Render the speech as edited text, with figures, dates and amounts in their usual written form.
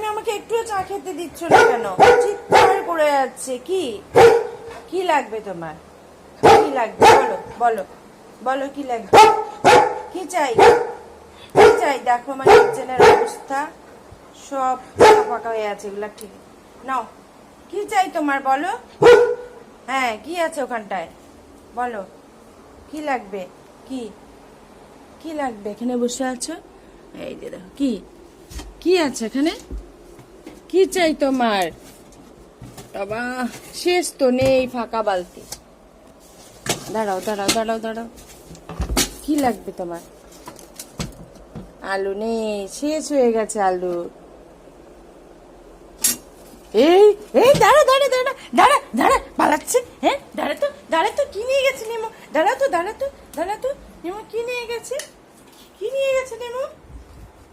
তুমি আমাকে একটুও চা খেতে দিচ্ছ না কেন? চিৎকার করে যাচ্ছে। কি কি লাগবে তোমার? কি লাগবে বলো বলো বলো, কি লাগবে? কি চাই? কি চাই? দেখো আমার কিচেনের অবস্থা, সব ফাঁকা ফাঁকা হয়ে আছে, এগুলা ঠিক নাও। কি চাই তোমার বলো? হ্যাঁ, কি আছে ওখানটায় বলো? কি লাগবে? কি কি লাগবে? এখানে বসে আছো, এই যে দেখো কি কি আছে এখানে। কি চাই তোমার? বাবা, শেষ তো নেই, ফাঁকা বালতি। দাঁড়াও দাঁড়াও দাঁড়াও দাঁড়াও, কি লাগবে তোমার? আলু নেই, শেষ হয়ে গেছে আলু। এই এই দাঁড়া দাঁড়া দাঁড়া দাঁড়া দাঁড়া, পালাচ্ছে। হ্যাঁ, দাঁড়া তো দাঁড়া তো, কি নিয়ে গেছে নেমো? দাঁড়া তো দাঁড়া তো দাঁড়া তো, নেমো কি নিয়ে গেছে? কি নিয়ে গেছে নেমো?